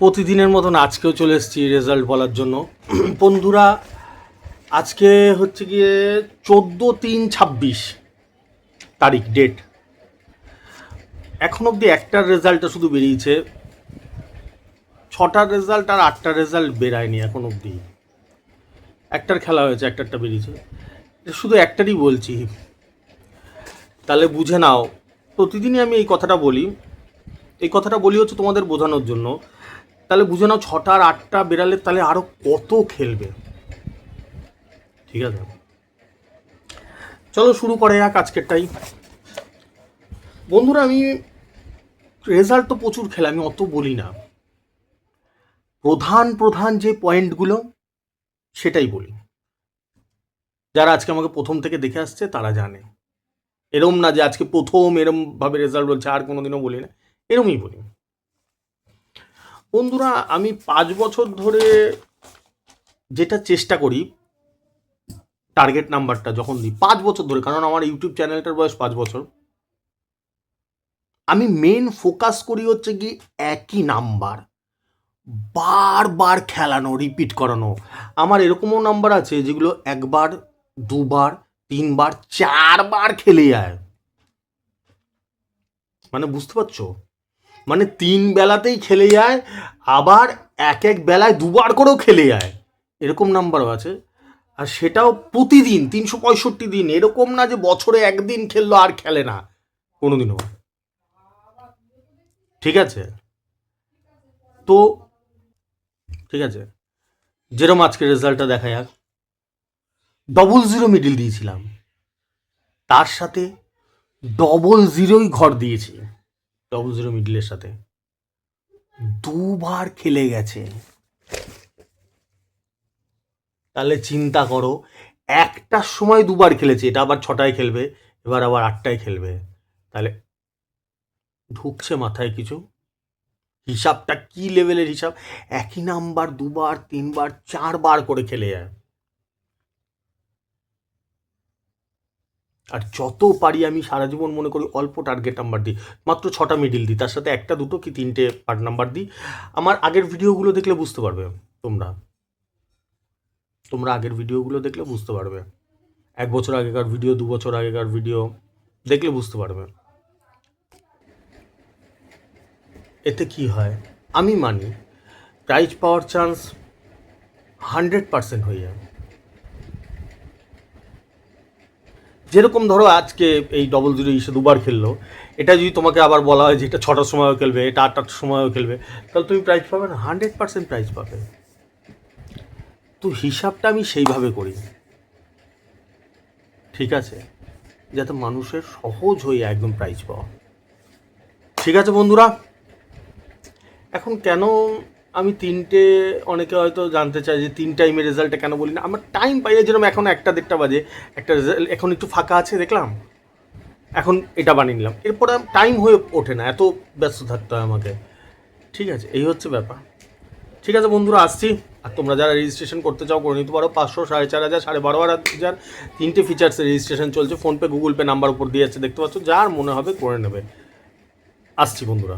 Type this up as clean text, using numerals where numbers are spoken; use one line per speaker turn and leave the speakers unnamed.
প্রতিদিনের মতন আজকেও চলে এসেছি রেজাল্ট বলার জন্য। বন্ধুরা, আজকে হচ্ছে গিয়ে 14/3/26 তারিখ, ডেট। এখন অবধি একটার রেজাল্টটা শুধু বেরিয়েছে, 6টার রেজাল্ট আর 8টার রেজাল্ট বেরায়নি এখন অবধি। একটার খেলা হয়েছে, একটারটা বেরিয়েছে, শুধু একটারই বলছি, তাহলে বুঝে নাও। প্রতিদিনই আমি এই কথাটা বলি হচ্ছে তোমাদের বোঝানোর জন্য। তাহলে বুঝে নাও 6টা আর 8টা বেরালে তাহলে আরও কত খেলবে। ঠিক আছে, চলো শুরু করে যাক আজকেরটাই। বন্ধুরা, আমি রেজাল্ট তো প্রচুর খেলে, আমি অত বলি না, প্রধান যে পয়েন্টগুলো সেটাই বলি। যারা আজকে আমাকে প্রথম থেকে দেখে আসছে তারা জানে, এরম না যে আজকে প্রথম এরমভাবে রেজাল্ট বলছে, আর কোনোদিনও বলি না, এরমই বলি। বন্ধুরা, আমি 5 বছর ধরে যেটা চেষ্টা করি, টার্গেট নাম্বারটা যখন দিই 5 বছর ধরে, কারণ আমার ইউটিউব চ্যানেলটার বয়স 5 বছর, আমি মেন ফোকাস করি হচ্ছে কি একই নাম্বার বারবার খেলানো, রিপিট করানো। আমার এরকমও নাম্বার আছে যেগুলো 1 বার 2 বার 3 বার 4 বার খেলে যায়। মানে বুঝতে পারছো, মানে 3 বেলাতেই খেলে যায়, আবার এক বেলায় 2 বার করেও খেলে যায়, এরকম নাম্বারও আছে। আর সেটাও প্রতিদিন 365 দিন, এরকম না যে বছরে একদিন খেললো আর খেলে না কোনোদিনও। ঠিক আছে, তো ঠিক আছে, যেরকম আজকে রেজাল্টটা দেখা যাক। 00 মিডিল দিয়েছিলাম, তার সাথে 00ই ঘর দিয়েছি। 00 মিডিলের সাথে 2 বার খেলে গেছে। তাহলে চিন্তা করো, একটার সময় 2 বার খেলেছে, এটা আবার 6টায় খেলবে, এবার আবার 8টায় খেলবে। তাহলে ঢুকছে মাথায় কিছু? হিসাবটা কি লেভেলের হিসাব! একই নাম্বার 2 বার 3 বার 4 বার করে খেলে যায়। আর যত পারি আমি সারা জীবন মনে করি অল্প টার্গেট নাম্বার দিই, মাত্র 6টা মিডিল দিই, তার সাথে 1টা 2টো কি 3টে পার্ট নাম্বার দিই। আমার আগের ভিডিওগুলো দেখলে বুঝতে পারবে, তোমরা আগের ভিডিওগুলো দেখলে বুঝতে পারবে, 1 বছর আগেকার ভিডিও, 2 বছর আগেকার ভিডিও দেখলে বুঝতে পারবে। এতে কি হয়, আমি মানি প্রাইজ পাওয়ার চান্স 100% হয়ে যায়। যেরকম ধরো আজকে এই 00 এসে 2 বার খেললো, এটা যদি তোমাকে আবার বলা হয় যে এটা 6টার সময়ও খেলবে, এটা 8টার সময়ও খেলবে, তাহলে তুমি প্রাইজ পাবে না? 100% প্রাইজ পাবে। তো হিসাবটা আমি সেইভাবে করি, ঠিক আছে, যাতে মানুষের সহজ হয়ে একদম প্রাইজ পাওয়া। ঠিক আছে বন্ধুরা, এখন কেন আমি 3টে, অনেকে হয়তো জানতে চায় যে 3 টাইমের রেজাল্টটা কেন বলি না। আমার টাইম পাই না, যেরকম এখন 1টা 1:30 বাজে, একটা রেজাল্ট এখন একটু ফাঁকা আছে দেখলাম, এখন এটা বানিয়ে নিলাম, এরপরে টাইম হয়ে ওঠে না, এত ব্যস্ত থাকতে হয় আমাকে। ঠিক আছে, এই হচ্ছে ব্যাপার। ঠিক আছে বন্ধুরা, আসছি। আর তোমরা যারা রেজিস্ট্রেশন করতে চাও করে নিতে পারো, 500, 4,500, 12,500 3টে ফিচার্সের রেজিস্ট্রেশন চলছে। ফোনপে গুগল পে নাম্বার উপর দিয়ে যাচ্ছে, দেখতে পাচ্ছ, যার মনে হবে করে নেবে। আসছি বন্ধুরা।